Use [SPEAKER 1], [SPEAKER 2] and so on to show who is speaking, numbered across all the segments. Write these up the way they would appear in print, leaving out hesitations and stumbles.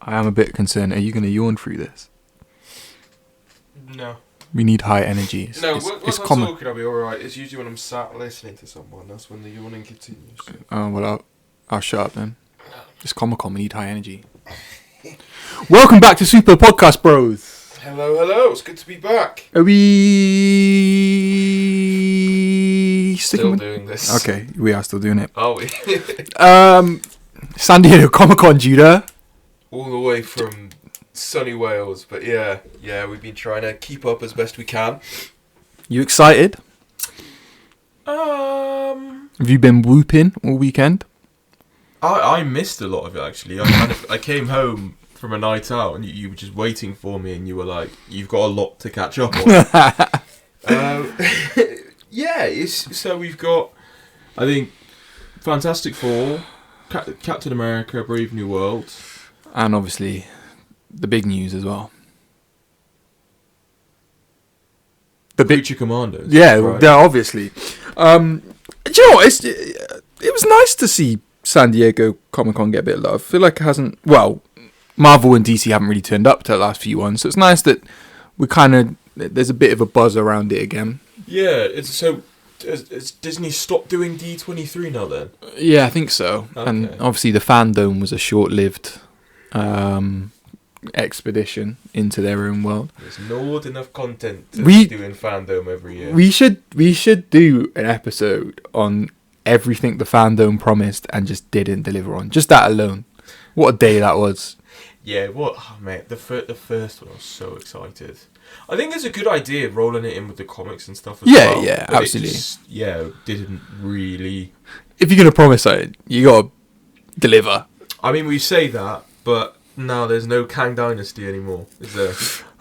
[SPEAKER 1] I am a bit concerned. Are you going to yawn through this?
[SPEAKER 2] No.
[SPEAKER 1] We need high energy.
[SPEAKER 2] Once I'm talking, I'll be alright. It's usually when I'm sat listening to someone. That's when the yawning continues.
[SPEAKER 1] Oh, well, I'll shut up then. It's Comic-Con. We need high energy. Welcome back to Super Podcast Bros.
[SPEAKER 2] Hello. It's good to be back.
[SPEAKER 1] Are we
[SPEAKER 2] Still doing this?
[SPEAKER 1] Okay, we are still doing it.
[SPEAKER 2] Are we?
[SPEAKER 1] San Diego Comic-Con, Judah.
[SPEAKER 2] All the way from sunny Wales, but yeah, we've been trying to keep up as best we can.
[SPEAKER 1] You excited?
[SPEAKER 2] Have
[SPEAKER 1] you been whooping all weekend?
[SPEAKER 2] I missed a lot of it actually. I came home from a night out and you were just waiting for me and you were like, you've got a lot to catch up on. So we've got, I think, Fantastic Four, Captain America, Brave New World.
[SPEAKER 1] And obviously, the big news as well.
[SPEAKER 2] The Future Commandos.
[SPEAKER 1] Yeah,
[SPEAKER 2] right.
[SPEAKER 1] Obviously. Do you know what? It was nice to see San Diego Comic-Con get a bit of love. I feel like it hasn't... Well, Marvel and DC haven't really turned up to the last few ones, so it's nice that we kind of... There's a bit of a buzz around it again.
[SPEAKER 2] Yeah, has Disney stopped doing D23 now then?
[SPEAKER 1] Yeah, I think so.
[SPEAKER 2] Okay.
[SPEAKER 1] And obviously the fandom was a short-lived expedition into their own world.
[SPEAKER 2] There's not enough content to be doing fandom every year.
[SPEAKER 1] We should do an episode on everything the fandom promised and just didn't deliver on. Just that alone. What a day that was.
[SPEAKER 2] Yeah, mate, the first one I was so excited. I think it's a good idea rolling it in with the comics and stuff as well.
[SPEAKER 1] Yeah, absolutely.
[SPEAKER 2] Didn't really...
[SPEAKER 1] If you're going to promise something, you got to deliver.
[SPEAKER 2] I mean, we say that, but now there's no Kang Dynasty anymore, is there?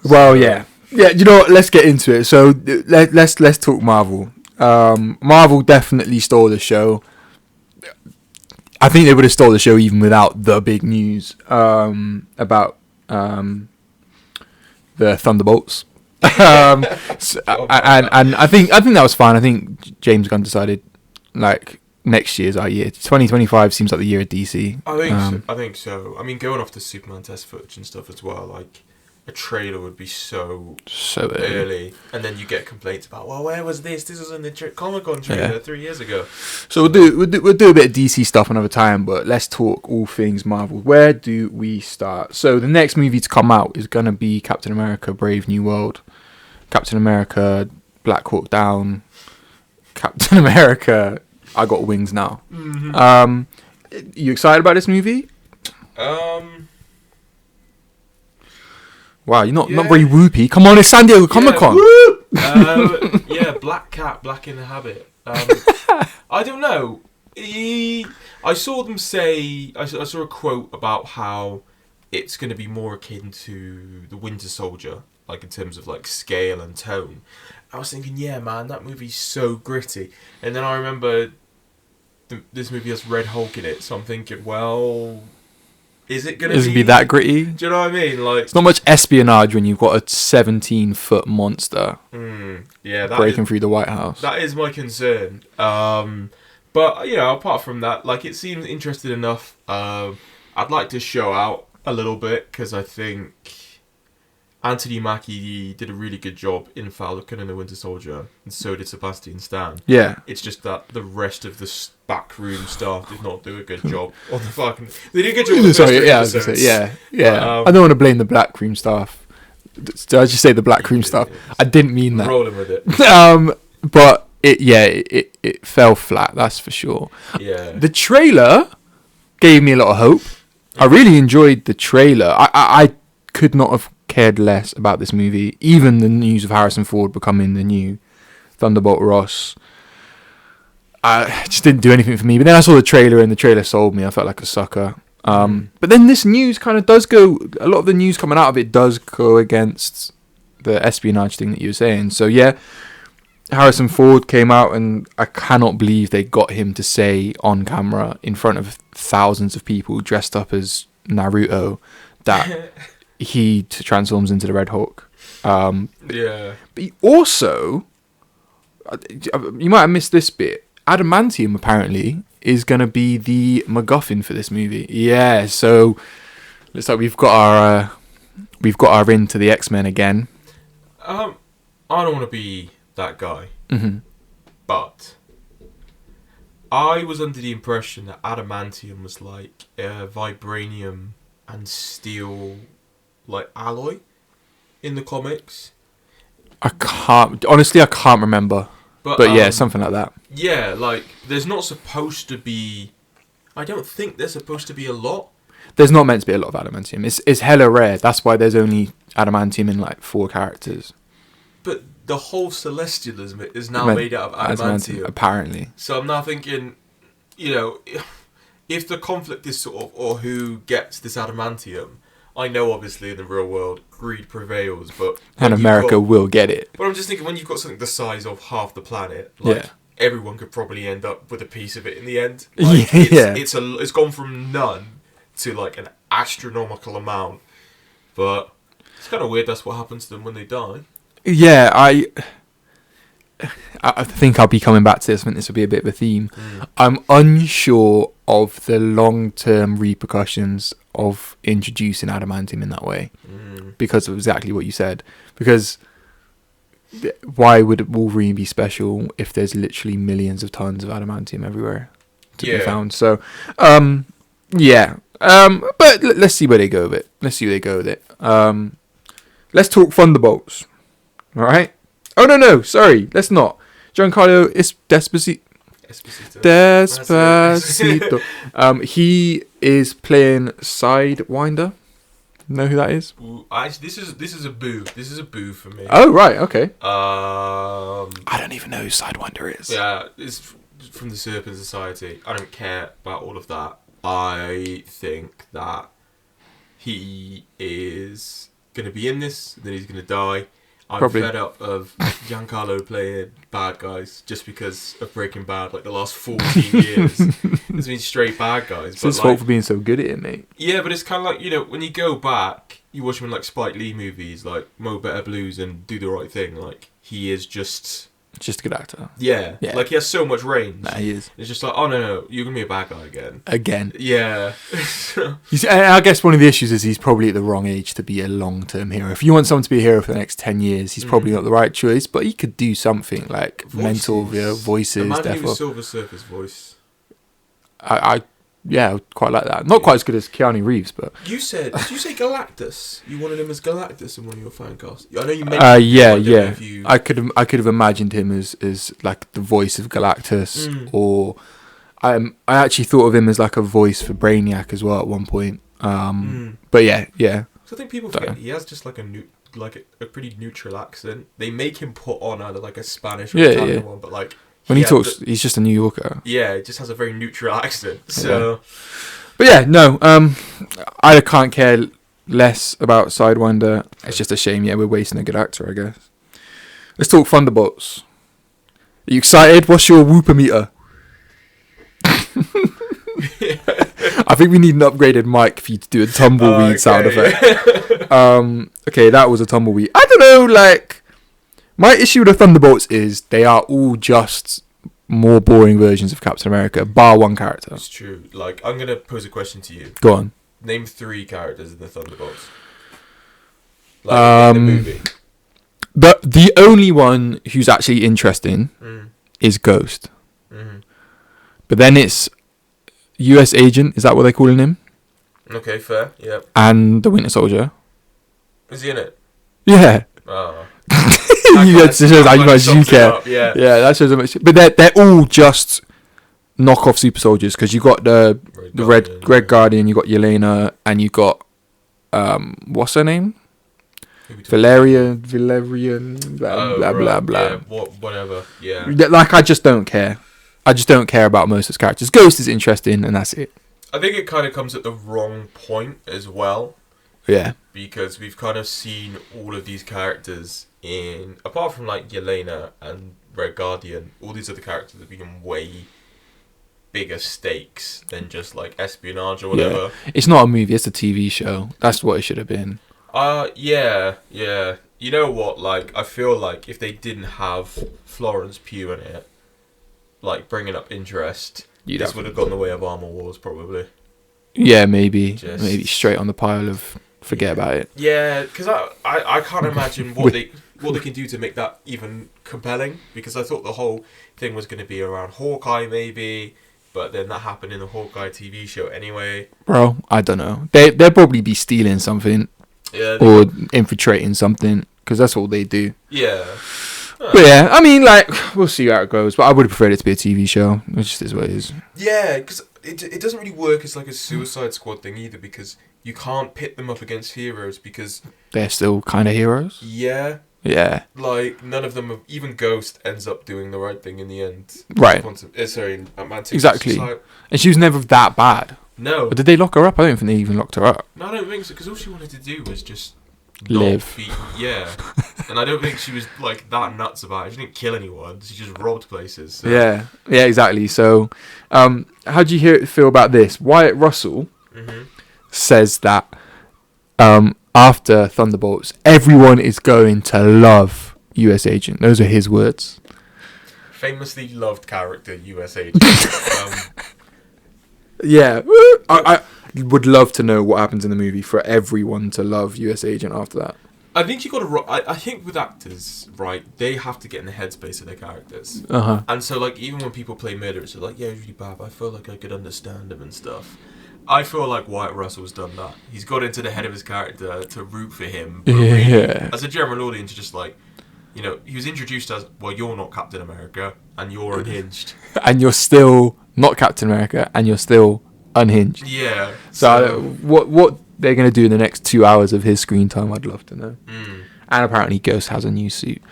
[SPEAKER 1] Well, yeah. Yeah, you know what? Let's get into it. So, let's talk Marvel. Marvel definitely stole the show. I think they would have stole the show even without the big news about the Thunderbolts. And I think that was fine. I think James Gunn decided like next year's our year. 2025 seems like the year of DC.
[SPEAKER 2] I think so. I mean, going off the Superman test footage and stuff as well, like a trailer would be so early, and then you get complaints about, well, where was this? This was in the Comic-Con trailer 3 years ago.
[SPEAKER 1] So we'll do a bit of DC stuff another time, but let's talk all things Marvel. Where do we start? So the next movie to come out is gonna be Captain America: Brave New World, Captain America: Black Hawk Down, Captain America: I Got Wings Now. Mm-hmm. You excited about this movie? Wow, you're not very whoopy. Come on, it's San Diego Comic-Con.
[SPEAKER 2] Black Cat, Black in the Habit. I don't know. I saw them say... I saw a quote about how it's going to be more akin to The Winter Soldier, like in terms of like scale and tone. I was thinking, yeah, man, that movie's so gritty. And then I remember this movie has Red Hulk in it, so I'm thinking, well... Is it going to
[SPEAKER 1] be that gritty?
[SPEAKER 2] Do you know what I mean? Like,
[SPEAKER 1] it's not much espionage when you've got a 17-foot monster breaking through the White House.
[SPEAKER 2] That is my concern. But, you know, apart from that, like, it seems interesting enough. I'd like to show out a little bit, because I think Anthony Mackie did a really good job in Falcon and the Winter Soldier, and so did Sebastian Stan.
[SPEAKER 1] Yeah.
[SPEAKER 2] It's just that the rest of the backroom staff did not do a good job on the Falcon. They did a good job on the first three episodes.
[SPEAKER 1] Yeah. I don't want to blame the black room staff. Did I just say the black room staff? I didn't mean that.
[SPEAKER 2] Rolling with it.
[SPEAKER 1] But it fell flat, that's for sure.
[SPEAKER 2] Yeah.
[SPEAKER 1] The trailer gave me a lot of hope. I really enjoyed the trailer. I could not have cared less about this movie. Even the news of Harrison Ford becoming the new Thunderbolt Ross, it just didn't do anything for me. But then I saw the trailer, and the trailer sold me. I felt like a sucker. But then this news kind of does go... A lot of the news coming out of it does go against the espionage thing that you were saying. So yeah, Harrison Ford came out, and I cannot believe they got him to say on camera in front of thousands of people dressed up as Naruto that he transforms into the Red Hulk. But he also... You might have missed this bit. Adamantium apparently is going to be the MacGuffin for this movie. Yeah, so Looks like we've got our into the X-Men again.
[SPEAKER 2] I don't want to be that guy,
[SPEAKER 1] Mm-hmm.
[SPEAKER 2] but I was under the impression that adamantium was like a vibranium and steel like alloy in the comics.
[SPEAKER 1] I can't remember, but yeah, something like that.
[SPEAKER 2] Yeah, like there's not supposed to be. I don't think there's supposed to be a lot.
[SPEAKER 1] There's not meant to be a lot of adamantium. It's hella rare. That's why there's only adamantium in like 4 characters.
[SPEAKER 2] But the whole Celestial is now made out of adamantium.
[SPEAKER 1] Apparently.
[SPEAKER 2] So I'm now thinking, if the conflict is sort of, or who gets this adamantium, I know obviously in the real world greed prevails, but
[SPEAKER 1] and America will get it.
[SPEAKER 2] But I'm just thinking, when you've got something the size of half the planet, everyone could probably end up with a piece of it in the end. Like, it's gone from none to like an astronomical amount, but it's kind of weird. That's what happens to them when they die.
[SPEAKER 1] Yeah, I think I'll be coming back to this. I think this will be a bit of a theme. I'm unsure of the long-term repercussions of introducing adamantium in that way, because of exactly what you said. Because why would Wolverine be special if there's literally millions of tons of adamantium everywhere to be found? So, but let's see where they go with it. Let's talk Thunderbolts. All right. Oh no, sorry. Let's not. Giancarlo Esposito. He is playing Sidewinder. Know who that is?
[SPEAKER 2] Ooh, actually, this is a boo. This is a boo for me.
[SPEAKER 1] Oh right, okay.
[SPEAKER 2] I
[SPEAKER 1] don't even know who Sidewinder is.
[SPEAKER 2] Yeah, it's from the Serpent Society. I don't care about all of that. I think that he is gonna be in this, then he's gonna die. I'm fed up of Giancarlo playing bad guys just because of Breaking Bad. Like the last 14 years, there's been straight bad guys.
[SPEAKER 1] It's his fault for being so good at it, mate.
[SPEAKER 2] Yeah, but it's kind of like, when you go back, you watch him in like Spike Lee movies, like Mo Better Blues and Do the Right Thing. Like he is just
[SPEAKER 1] a good actor.
[SPEAKER 2] Yeah, like he has so much range.
[SPEAKER 1] Nah, he is.
[SPEAKER 2] It's just like, oh no, you're gonna be a bad guy again. Yeah.
[SPEAKER 1] I guess one of the issues is he's probably at the wrong age to be a long-term hero. If you want someone to be a hero for the next 10 years, he's probably not the right choice. But he could do something like mental voices.
[SPEAKER 2] Imagine he was Silver Surfer's voice.
[SPEAKER 1] I quite like that. Not quite as good as Keanu Reeves, but
[SPEAKER 2] did you say Galactus? You wanted him as Galactus in one of your fan casts. I know you mentioned.
[SPEAKER 1] I could have imagined him as like the voice of Galactus, or I actually thought of him as like a voice for Brainiac as well at one point. But yeah.
[SPEAKER 2] So I think people forget he has just like a pretty neutral accent. They make him put on either like a Spanish or Italian one, but like.
[SPEAKER 1] When he talks, he's just a New Yorker.
[SPEAKER 2] Yeah, it just has a very neutral accent. So,
[SPEAKER 1] but yeah, no, I can't care less about Sidewinder. It's just a shame. Yeah, we're wasting a good actor, I guess. Let's talk Thunderbolts. Are you excited? What's your whooper meter? I think we need an upgraded mic for you to do a tumbleweed sound effect. Okay, that was a tumbleweed. I don't know, like. My issue with the Thunderbolts is they are all just more boring versions of Captain America, bar one character.
[SPEAKER 2] It's true. Like, I'm going to pose a question to you.
[SPEAKER 1] Go on.
[SPEAKER 2] Name 3 characters in the Thunderbolts. Like, in the movie.
[SPEAKER 1] But the only one who's actually interesting is Ghost.
[SPEAKER 2] Mm-hmm.
[SPEAKER 1] But then it's US Agent, is that what they're calling him?
[SPEAKER 2] Okay, fair, yeah.
[SPEAKER 1] And the Winter Soldier.
[SPEAKER 2] Is he in it?
[SPEAKER 1] Yeah.
[SPEAKER 2] Oh.
[SPEAKER 1] That shows how much you care.
[SPEAKER 2] Yeah,
[SPEAKER 1] that shows how much. But they're all just knockoff super soldiers, because you got the Red Guardian, you got Yelena, and you got what's her name? Valerian, blah.
[SPEAKER 2] Yeah, whatever. Yeah.
[SPEAKER 1] Like, I just don't care. I just don't care about most of those characters. Ghost is interesting, and that's it.
[SPEAKER 2] I think it kind of comes at the wrong point as well.
[SPEAKER 1] Yeah.
[SPEAKER 2] Because we've kind of seen all of these characters apart from like Yelena and Red Guardian, all these other characters have been way bigger stakes than just like espionage or whatever.
[SPEAKER 1] Yeah. It's not a movie, it's a TV show. That's what it should have been.
[SPEAKER 2] Yeah. You know what, like, I feel like if they didn't have Florence Pugh in it, like, bringing up interest, this would have gone the way of Armor Wars, probably.
[SPEAKER 1] Yeah, maybe
[SPEAKER 2] Just-
[SPEAKER 1] straight on the pile of forget about it.
[SPEAKER 2] Yeah, because I can't imagine what they can do to make that even compelling. Because I thought the whole thing was going to be around Hawkeye, maybe, but then that happened in the Hawkeye TV show anyway.
[SPEAKER 1] Bro, I don't know. They'll probably be stealing something
[SPEAKER 2] Yeah.
[SPEAKER 1] or infiltrating something because that's all they do.
[SPEAKER 2] Yeah.
[SPEAKER 1] But yeah, I mean, like, we'll see how it goes. But I would have preferred it to be a TV show. It just is what it is.
[SPEAKER 2] Yeah, because it doesn't really work as like a Suicide Squad thing either, because you can't pit them up against heroes because
[SPEAKER 1] They're still kind of heroes.
[SPEAKER 2] yeah,
[SPEAKER 1] Yeah.
[SPEAKER 2] like none of them, even Ghost ends up doing the right thing in the end.
[SPEAKER 1] Right.
[SPEAKER 2] Adamantium.
[SPEAKER 1] Exactly.
[SPEAKER 2] Like,
[SPEAKER 1] And she was never that bad.
[SPEAKER 2] no,
[SPEAKER 1] But did they lock her up? I don't think they even locked her up.
[SPEAKER 2] no, I don't think so. Because all she wanted to do was just
[SPEAKER 1] Live.
[SPEAKER 2] Yeah, and I don't think she was like that nuts about it. She didn't kill anyone. She just robbed places. So.
[SPEAKER 1] Yeah. Yeah, exactly. So, how do you feel about this? Wyatt Russell says that after Thunderbolts, everyone is going to love US Agent. Those are his words.
[SPEAKER 2] Famously loved character, US Agent.
[SPEAKER 1] Yeah. I would love to know what happens in the movie for everyone to love US Agent after that.
[SPEAKER 2] I think you got to. I think with actors, right, they have to get in the headspace of their characters.
[SPEAKER 1] Uh-huh.
[SPEAKER 2] And so, like, even when people play murderers, they're like, yeah, it's really bad, but I feel like I could understand him and stuff. I feel like Wyatt Russell's done that. He's got into the head of his character to root for him. But really,
[SPEAKER 1] Yeah.
[SPEAKER 2] as a general audience, just like, you know, he was introduced as, well, you're not Captain America, and you're unhinged.
[SPEAKER 1] And you're still not Captain America, and you're still unhinged.
[SPEAKER 2] Yeah.
[SPEAKER 1] So what they're going to do in the next 2 hours of his screen time, I'd love to know. And apparently Ghost has a new suit.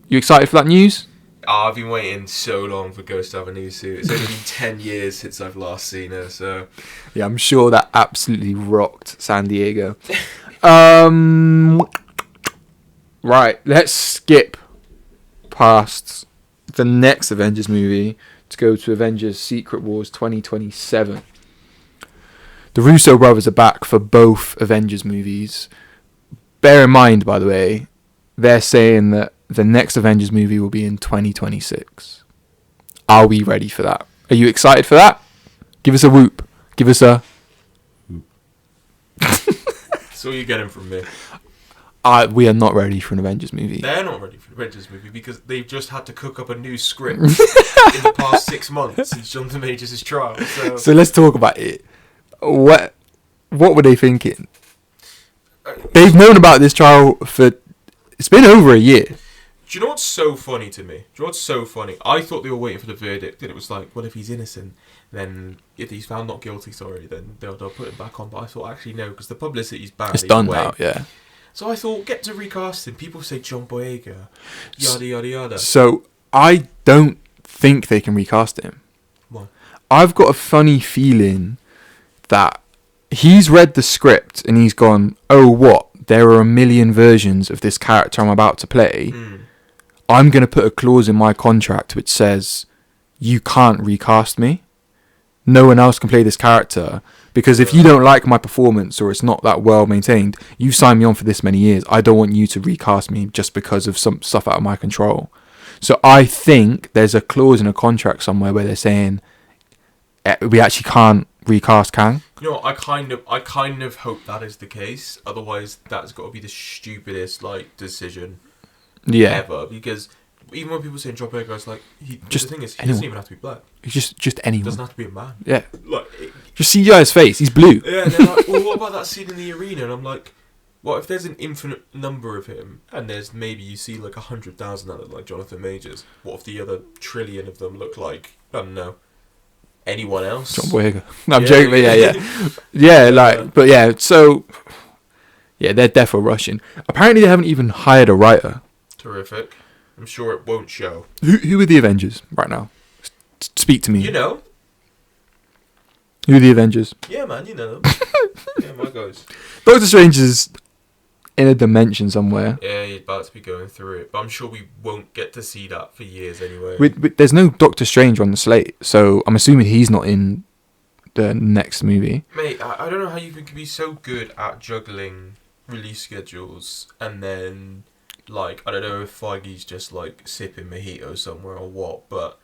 [SPEAKER 1] You excited for that news?
[SPEAKER 2] I've been waiting so long for Ghost to have a new suit. It's only been 10 years since I've last seen her, so...
[SPEAKER 1] Yeah, I'm sure that absolutely rocked San Diego. Right, let's skip past the next Avengers movie to go to Avengers Secret Wars 2027. The Russo brothers are back for both Avengers movies. Bear in mind, by the way, they're saying that the next Avengers movie will be in 2026. Are we ready for that? Are you excited for that? Give us a whoop. Give us a...
[SPEAKER 2] That's all you're getting from me.
[SPEAKER 1] We are not ready for an Avengers movie.
[SPEAKER 2] They're not ready for the Avengers movie because they've just had to cook up a new script in the past 6 months since Jonathan Majors' trial.
[SPEAKER 1] So let's talk about it. What were they thinking? They've known about this trial for... It's been over a year.
[SPEAKER 2] Do you know what's so funny to me? Do you know what's so funny? I thought they were waiting for the verdict, and it was like, well, if he's innocent, then if he's found not guilty, then they'll put him back on. But I thought, actually, no, because the publicity's bad.
[SPEAKER 1] It's done now, yeah.
[SPEAKER 2] So I thought, get to recasting. People say John Boyega, yada, yada, yada.
[SPEAKER 1] So I don't think they can recast him.
[SPEAKER 2] Why?
[SPEAKER 1] I've got a funny feeling that he's read the script and he's gone, oh, what? There are a million versions of this character I'm about to play. I'm going to put a clause in my contract which says you can't recast me. No one else can play this character. Because if you don't like my performance or it's not that well maintained, you signed me on for this many years. I don't want you to recast me just because of some stuff out of my control. So I think there's a clause in a contract somewhere where they're saying we actually can't recast Kang.
[SPEAKER 2] You know, I kind of hope that is the case. Otherwise, that's got to be the stupidest decision ever. Because even when people say John Boyega, it's like the thing is, he doesn't even have to be black.
[SPEAKER 1] He's just anyone.
[SPEAKER 2] He doesn't have to be a man.
[SPEAKER 1] Yeah.
[SPEAKER 2] Like,
[SPEAKER 1] just CGI his face. He's blue.
[SPEAKER 2] Yeah. And they're like, well, what about that scene in the arena? And I'm like, what if there's an infinite number of him, and there's maybe you see 100,000 that look like Jonathan Majors? What if the other trillion of them look like, I don't know, anyone else?
[SPEAKER 1] John Boyega. No, I'm joking, but yeah. So, yeah, they're defo rushing. Apparently, they haven't even hired a writer.
[SPEAKER 2] Terrific. I'm sure it won't show.
[SPEAKER 1] Who are the Avengers right now? Speak to me.
[SPEAKER 2] You know.
[SPEAKER 1] Who are the Avengers?
[SPEAKER 2] Yeah, man, you know. Yeah, my guys.
[SPEAKER 1] Doctor Strange is in a dimension somewhere.
[SPEAKER 2] Yeah, he's about to be going through it. But I'm sure we won't get to see that for years anyway.
[SPEAKER 1] There's no Doctor Strange on the slate, so I'm assuming he's not in the next movie.
[SPEAKER 2] Mate, I don't know how you can be so good at juggling release schedules and then, I don't know if Feige's just, sipping mojito somewhere or what, but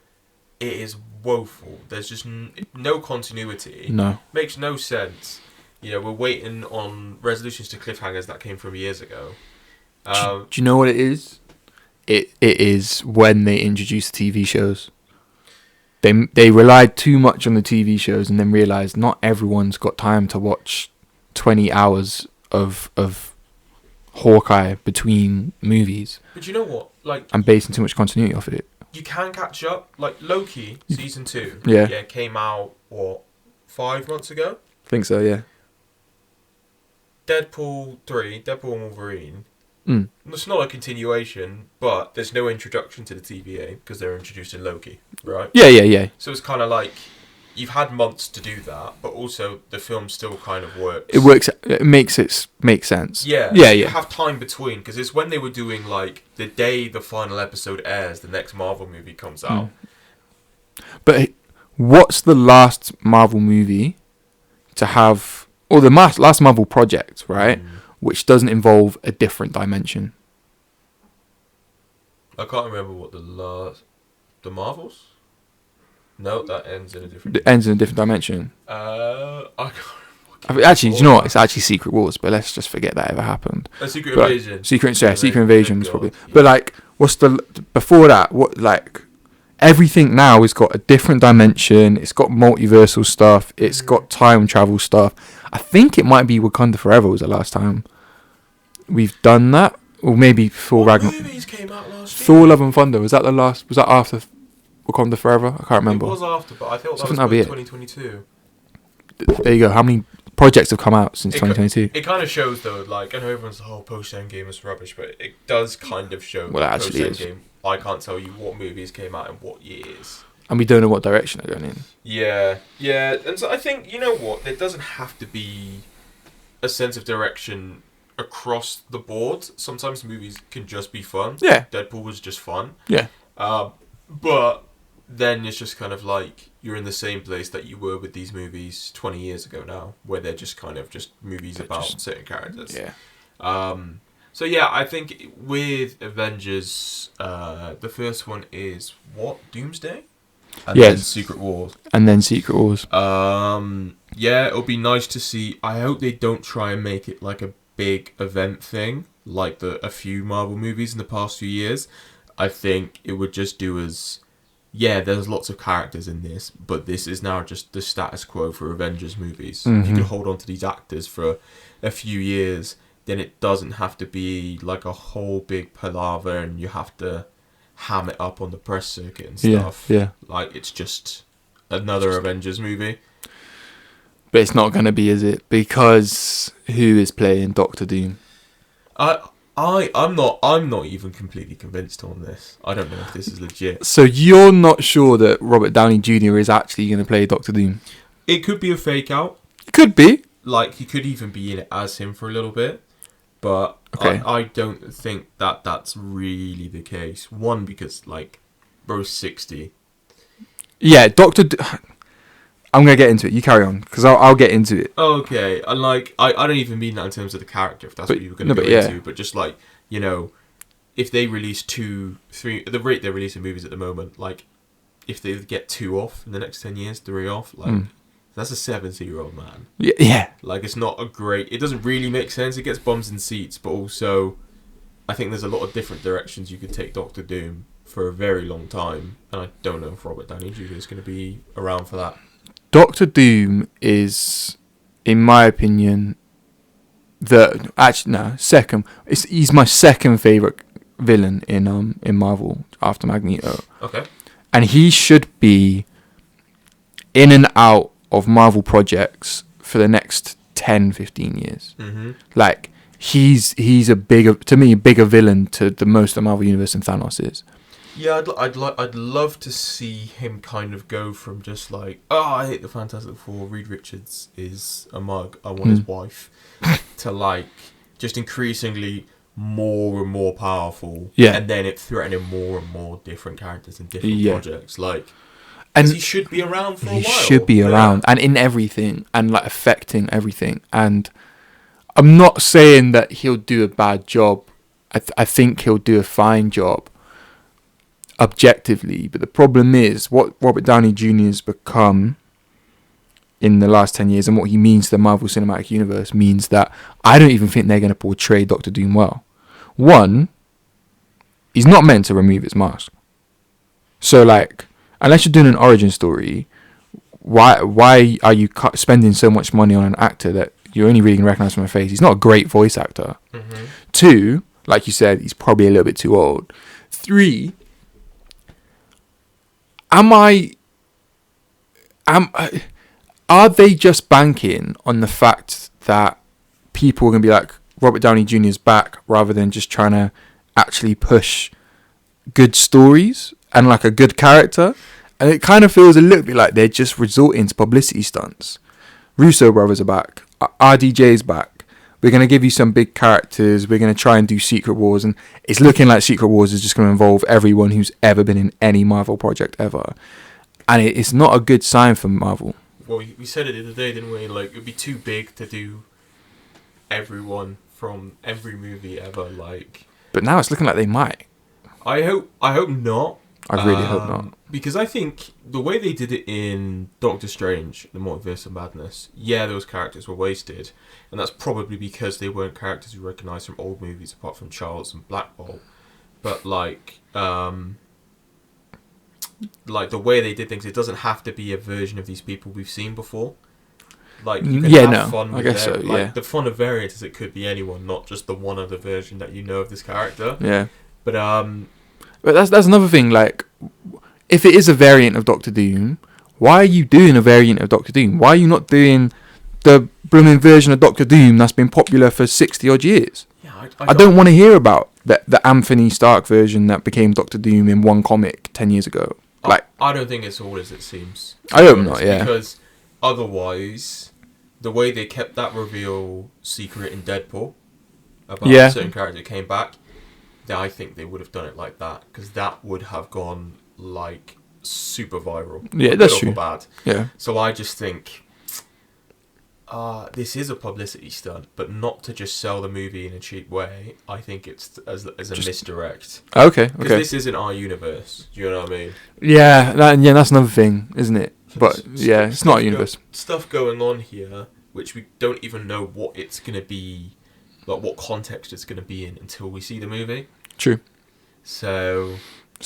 [SPEAKER 2] it is woeful. There's just no continuity.
[SPEAKER 1] No.
[SPEAKER 2] Makes no sense. You know, we're waiting on resolutions to cliffhangers that came from years ago.
[SPEAKER 1] Do you know what it is? It is when they introduced TV shows. They relied too much on the TV shows and then realised not everyone's got time to watch 20 hours of Hawkeye between movies.
[SPEAKER 2] But you know what? Like,
[SPEAKER 1] I'm basing too much continuity off of it.
[SPEAKER 2] You can catch up. Like Loki season 2.
[SPEAKER 1] Yeah.
[SPEAKER 2] Came out 5 months ago.
[SPEAKER 1] I think so. Yeah.
[SPEAKER 2] Deadpool 3, Deadpool and Wolverine.
[SPEAKER 1] Mm.
[SPEAKER 2] It's not a continuation, but there's no introduction to the TVA because they're introducing Loki, right?
[SPEAKER 1] Yeah.
[SPEAKER 2] So it's kind of like you've had months to do that, but also the film still kind of works.
[SPEAKER 1] It works. It makes sense.
[SPEAKER 2] Yeah.
[SPEAKER 1] Yeah.
[SPEAKER 2] You have time between because it's when they were doing like the day the final episode airs, the next Marvel movie comes out.
[SPEAKER 1] But what's the last Marvel movie to have, or the last Marvel project, right? Which doesn't involve a different dimension.
[SPEAKER 2] I can't remember what the Marvels? No, that ends in a different.
[SPEAKER 1] It ends in a different dimension.
[SPEAKER 2] I can't
[SPEAKER 1] Actually, do you know what? It's actually Secret Wars, but let's just forget that ever happened.
[SPEAKER 2] Secret Invasion.
[SPEAKER 1] Secret Invasion was probably.
[SPEAKER 2] Yeah.
[SPEAKER 1] But like, what's before that? What, like, everything now has got a different dimension. It's got multiversal stuff. It's got time travel stuff. I think it might be Wakanda Forever was the last time we've done that, or maybe Thor Ragnarok.
[SPEAKER 2] Movies came out last year?
[SPEAKER 1] Thor: Love and Thunder, was that the last? Was that after Wakanda Forever? I can't remember.
[SPEAKER 2] It was after, but I thought that was
[SPEAKER 1] that'll be
[SPEAKER 2] 2022.
[SPEAKER 1] There you go. How many projects have come out since 2022?
[SPEAKER 2] It kind of shows though, like, I know everyone's the whole post-Endgame is rubbish, but it does kind of show.
[SPEAKER 1] Well, it actually is.
[SPEAKER 2] Post-Endgame, I can't tell you what movies came out in what years.
[SPEAKER 1] And we don't know what direction they're going in.
[SPEAKER 2] Yeah, and so I think, you know what, there doesn't have to be a sense of direction across the board. Sometimes movies can just be fun.
[SPEAKER 1] Yeah.
[SPEAKER 2] Deadpool was just fun.
[SPEAKER 1] Yeah.
[SPEAKER 2] But then it's just kind of like you're in the same place that you were with these movies 20 years ago now, where they're just kind of just movies about certain characters.
[SPEAKER 1] Yeah.
[SPEAKER 2] So yeah, I think with Avengers, the first one is Doomsday? And then Secret Wars. Yeah, it'll be nice to see. I hope they don't try and make it like a big event thing, like a few Marvel movies in the past few years. I think it would just do as, there's lots of characters in this, but this is now just the status quo for Avengers movies.
[SPEAKER 1] Mm-hmm.
[SPEAKER 2] If you can hold on to these actors for a few years, then it doesn't have to be like a whole big palaver and you have to ham it up on the press circuit and stuff.
[SPEAKER 1] Yeah. Like,
[SPEAKER 2] it's just another Avengers movie.
[SPEAKER 1] But it's not going to be, is it? Because who is playing Doctor Doom?
[SPEAKER 2] I'm not even completely convinced on this. I don't know if this is legit.
[SPEAKER 1] So you're not sure that Robert Downey Jr. is actually going to play Doctor Doom?
[SPEAKER 2] It could be a fake out.
[SPEAKER 1] It could be.
[SPEAKER 2] Like, he could even be in it as him for a little bit. But
[SPEAKER 1] okay.
[SPEAKER 2] I don't think that's really the case. One, because, like, bro's 60.
[SPEAKER 1] Yeah, I'm going to get into it. You carry on, because I'll get into it.
[SPEAKER 2] Okay, and, like, I don't even mean that in terms of the character, if that's what you were going to go into. But just, like, you know, if they release 2, 3... At the rate they're releasing movies at the moment, like, if they get 2 off in the next 10 years, 3 off, like... That's a 70-year-old man.
[SPEAKER 1] Yeah.
[SPEAKER 2] Like, it's not a great... It doesn't really make sense. It gets bums in seats, but also I think there's a lot of different directions you could take Doctor Doom for a very long time, and I don't know if Robert Downey Jr. is going to be around for that. Doctor
[SPEAKER 1] Doom is, in my opinion, second. He's my second favourite villain in Marvel after Magneto.
[SPEAKER 2] Okay.
[SPEAKER 1] And he should be in and out of Marvel projects for the next 10, 15 years.
[SPEAKER 2] Mm-hmm.
[SPEAKER 1] Like, he's a bigger villain to the most of the Marvel Universe than Thanos is.
[SPEAKER 2] Yeah, I'd love to see him kind of go from just like, I hate the Fantastic Four, Reed Richards is a mug, I want his wife, to like just increasingly more and more powerful.
[SPEAKER 1] Yeah.
[SPEAKER 2] And then it threatening more and more different characters and different projects. Like,
[SPEAKER 1] and
[SPEAKER 2] he should be around for a while.
[SPEAKER 1] He should be around and in everything and like affecting everything. And I'm not saying that he'll do a bad job. I think he'll do a fine job. objectively. But the problem is what Robert Downey Jr. has become in the last 10 years and what he means to the Marvel Cinematic Universe means that I don't even think they're going to portray Doctor Doom well. One, he's not meant to remove his mask. So, like, unless you're doing an origin story, why are you spending so much money on an actor that you're only really going to recognise from a face? He's not a great voice actor.
[SPEAKER 2] Mm-hmm.
[SPEAKER 1] Two, like you said, he's probably a little bit too old. Three, are they just banking on the fact that people are going to be like, Robert Downey Jr. is back, rather than just trying to actually push good stories and like a good character? And it kind of feels a little bit like they're just resorting to publicity stunts. Russo brothers are back. RDJ's back. We're going to give you some big characters. We're going to try and do Secret Wars. And it's looking like Secret Wars is just going to involve everyone who's ever been in any Marvel project ever. And it's not a good sign for Marvel.
[SPEAKER 2] Well, we said it the other day, didn't we? Like, it'd be too big to do everyone from every movie ever. Like,
[SPEAKER 1] but now it's looking like they might.
[SPEAKER 2] I hope not.
[SPEAKER 1] I really hope not.
[SPEAKER 2] Because I think the way they did it in Doctor Strange, The Multiverse of Madness, yeah, those characters were wasted. And that's probably because they weren't characters you recognise from old movies, apart from Charles and Black Bolt. But, like the way they did things, it doesn't have to be a version of these people we've seen before. Like, you can have fun with
[SPEAKER 1] I guess
[SPEAKER 2] them.
[SPEAKER 1] so,
[SPEAKER 2] Like,
[SPEAKER 1] yeah.
[SPEAKER 2] the fun of variants is it could be anyone, not just the one other version that you know of this character.
[SPEAKER 1] Yeah.
[SPEAKER 2] But
[SPEAKER 1] that's another thing. Like, if it is a variant of Doctor Doom, why are you doing a variant of Doctor Doom? Why are you not doing the blooming version of Doctor Doom that's been popular for 60 odd years?
[SPEAKER 2] Yeah,
[SPEAKER 1] I don't want to hear about the Anthony Stark version that became Doctor Doom in one comic 10 years ago.
[SPEAKER 2] I don't think it's all as it seems.
[SPEAKER 1] I hope not, yeah.
[SPEAKER 2] Because otherwise, the way they kept that reveal secret in Deadpool about a certain character came back, then I think they would have done it like that, because that would have gone like super viral.
[SPEAKER 1] Yeah, that's true.
[SPEAKER 2] Bad.
[SPEAKER 1] Yeah.
[SPEAKER 2] So I just think this is a publicity stunt, but not to just sell the movie in a cheap way. I think it's as a misdirect.
[SPEAKER 1] Okay.
[SPEAKER 2] Because this isn't our universe. Do you know what I mean?
[SPEAKER 1] Yeah, that's another thing, isn't it? But yeah, it's not a universe.
[SPEAKER 2] Stuff going on here, which we don't even know what it's going to be, like what context it's going to be in until we see the movie.
[SPEAKER 1] True.
[SPEAKER 2] So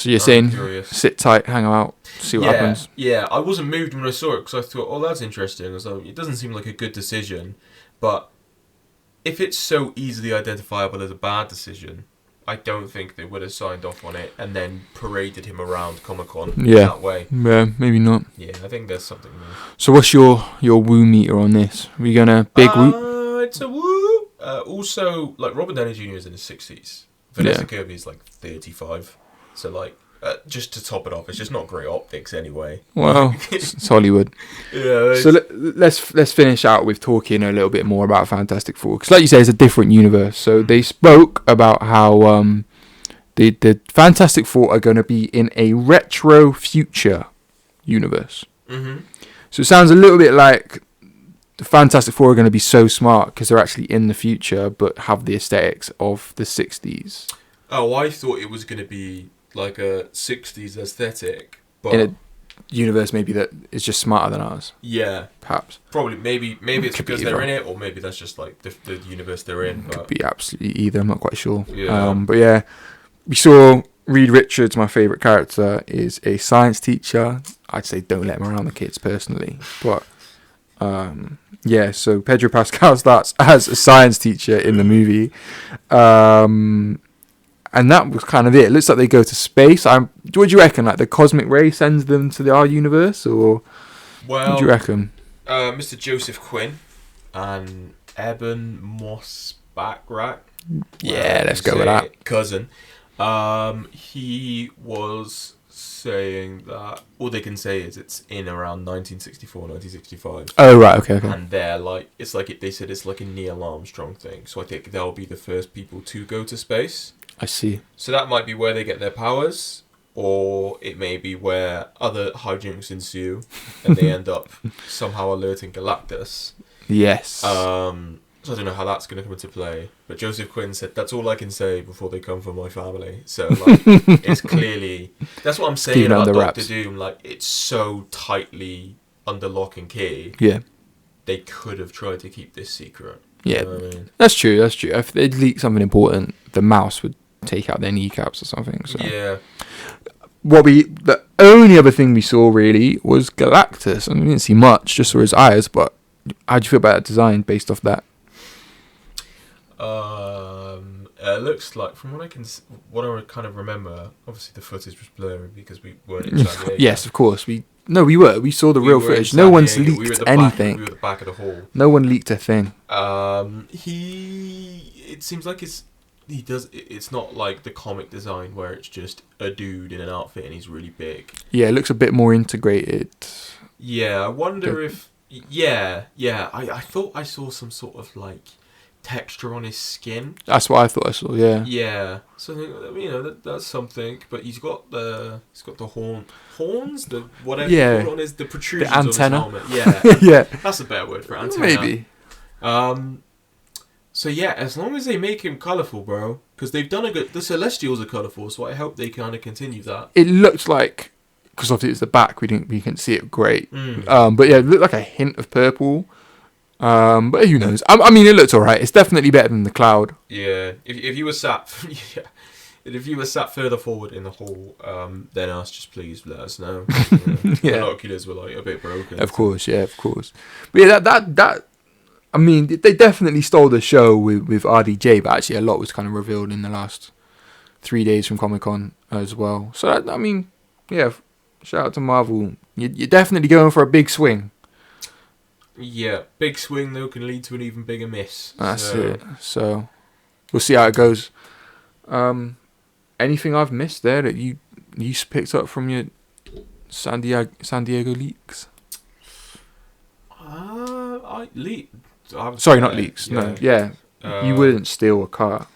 [SPEAKER 1] you're saying sit tight, hang out, see what happens.
[SPEAKER 2] Yeah, I wasn't moved when I saw it because I thought, oh, that's interesting. So it doesn't seem like a good decision, but if it's so easily identifiable as a bad decision, I don't think they would have signed off on it and then paraded him around Comic-Con that way.
[SPEAKER 1] Yeah, maybe not.
[SPEAKER 2] Yeah, I think there's something there.
[SPEAKER 1] So what's your woo meter on this? Are we gonna big woo?
[SPEAKER 2] It's a woo. Also, like, Robert Downey Jr. is in his 60s. Vanessa Kirby is like 35. So, like, just to top it off, it's just not great optics anyway.
[SPEAKER 1] Well, it's Hollywood. Yeah. So let's finish out with talking a little bit more about Fantastic Four, because, like you say, it's a different universe. So they spoke about how the Fantastic Four are going to be in a retro future universe. Mm-hmm. So it sounds a little bit like the Fantastic Four are going to be so smart because they're actually in the future, but have the aesthetics of the 60s.
[SPEAKER 2] Oh, I thought it was going to be like a 60s aesthetic, but
[SPEAKER 1] in a universe maybe that is just smarter than ours.
[SPEAKER 2] Yeah,
[SPEAKER 1] perhaps.
[SPEAKER 2] Probably, maybe it's because they're in it, or maybe that's just like the universe they're in. But
[SPEAKER 1] could be absolutely either. I'm not quite sure.
[SPEAKER 2] Yeah.
[SPEAKER 1] But yeah, we saw Reed Richards, my favourite character, is a science teacher. I'd say don't let him around the kids personally, but yeah. So Pedro Pascal starts as a science teacher in the movie. And that was kind of it. It looks like they go to space. What do you reckon? Like the cosmic ray sends them to our universe, or what do you reckon?
[SPEAKER 2] Mr. Joseph Quinn and Eben Moss-Backrack.
[SPEAKER 1] Yeah, let's go with that.
[SPEAKER 2] Cousin. He was saying that all they can say is it's in around 1964, 1965.
[SPEAKER 1] Oh, right, okay.
[SPEAKER 2] And they're like, they said it's like a Neil Armstrong thing. So I think they'll be the first people to go to space.
[SPEAKER 1] I see.
[SPEAKER 2] So that might be where they get their powers, or it may be where other hijinks ensue and they end up somehow alerting Galactus.
[SPEAKER 1] Yes.
[SPEAKER 2] So I don't know how that's going to come into play. But Joseph Quinn said, that's all I can say before they come for my family. So, like, it's clearly... That's what I'm saying
[SPEAKER 1] Keeping
[SPEAKER 2] about
[SPEAKER 1] under
[SPEAKER 2] Doctor
[SPEAKER 1] wraps.
[SPEAKER 2] Doom. Like, it's so tightly under lock and key.
[SPEAKER 1] Yeah.
[SPEAKER 2] They could have tried to keep this secret.
[SPEAKER 1] Yeah.
[SPEAKER 2] You know what I mean?
[SPEAKER 1] That's true. If they'd leak something important, the mouse would take out their kneecaps or something. So.
[SPEAKER 2] Yeah.
[SPEAKER 1] The only other thing we saw really was Galactus, and we didn't see much, just saw his eyes. But how do you feel about that design based off that?
[SPEAKER 2] It looks like, from what I kind of remember, obviously the footage was blurry because we weren't in San Diego.
[SPEAKER 1] Yes, of course. We saw the real
[SPEAKER 2] were in
[SPEAKER 1] footage.
[SPEAKER 2] San
[SPEAKER 1] No one's
[SPEAKER 2] Diego.
[SPEAKER 1] leaked anything.
[SPEAKER 2] We were at the back of the hall.
[SPEAKER 1] No one leaked a thing.
[SPEAKER 2] It seems like it's not like the comic design where it's just a dude in an outfit and he's really big.
[SPEAKER 1] Yeah, it looks a bit more integrated.
[SPEAKER 2] Yeah, I wonder if... Yeah. I thought I saw some sort of, like, texture on his skin.
[SPEAKER 1] That's what I thought I saw, yeah.
[SPEAKER 2] Yeah. So, you know, that's something. But he's got the horns? The whatever
[SPEAKER 1] Yeah.
[SPEAKER 2] you put on his... The protrusions
[SPEAKER 1] The antenna.
[SPEAKER 2] on his helmet. Yeah.
[SPEAKER 1] Yeah.
[SPEAKER 2] That's a better word for antenna.
[SPEAKER 1] Maybe.
[SPEAKER 2] So yeah, as long as they make him colourful, bro, because they've done a good. The Celestials are colourful, so I hope they kind of continue that.
[SPEAKER 1] It looked like, because obviously it's the back, we couldn't see it great.
[SPEAKER 2] Mm.
[SPEAKER 1] But yeah, it looked like a hint of purple. But who knows? I mean, it looked alright. It's definitely better than the Cloud.
[SPEAKER 2] Yeah, if you were sat, if you were sat further forward in the hall, then just please let us know.
[SPEAKER 1] Yeah.
[SPEAKER 2] Binoculars were like a bit broken.
[SPEAKER 1] Of course. But yeah, that. I mean, they definitely stole the show with RDJ, but actually a lot was kind of revealed in the last 3 days from Comic-Con as well. So, I mean, yeah, shout out to Marvel. You're definitely going for a big swing.
[SPEAKER 2] Yeah, big swing, though, can lead to an even bigger miss.
[SPEAKER 1] That's it. So, we'll see how it goes. Anything I've missed there that you picked up from your San Diego leaks? Sorry, not leaks.
[SPEAKER 2] Yeah.
[SPEAKER 1] No, yeah. You wouldn't steal a car.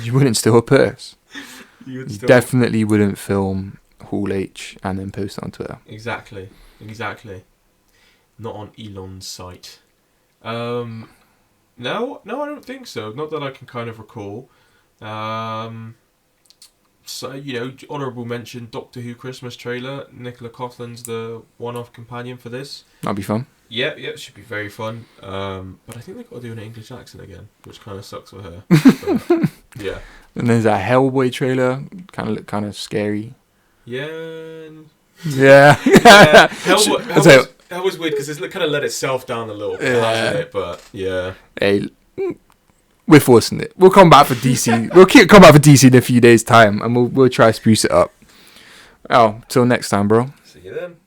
[SPEAKER 1] You wouldn't steal a purse. You definitely wouldn't film Hall H and then post it on Twitter.
[SPEAKER 2] Exactly. Not on Elon's site. No, I don't think so. Not that I can kind of recall. So, you know, honourable mention, Doctor Who Christmas trailer. Nicola Coughlin's the one-off companion for this.
[SPEAKER 1] That'd be fun.
[SPEAKER 2] Yeah, it should be very fun. But I think they've got to do an English accent again, which kind of sucks for her. But, yeah.
[SPEAKER 1] And there's that Hellboy trailer. Looked kind of scary.
[SPEAKER 2] Yeah.
[SPEAKER 1] Yeah.
[SPEAKER 2] That was weird because it's kind of let itself down a little bit, hasn't it? But yeah.
[SPEAKER 1] Hey, we're forcing it. We'll come back for DC. Come back for DC in a few days' time, and we'll try to spruce it up. Oh, till next time, bro.
[SPEAKER 2] See you then.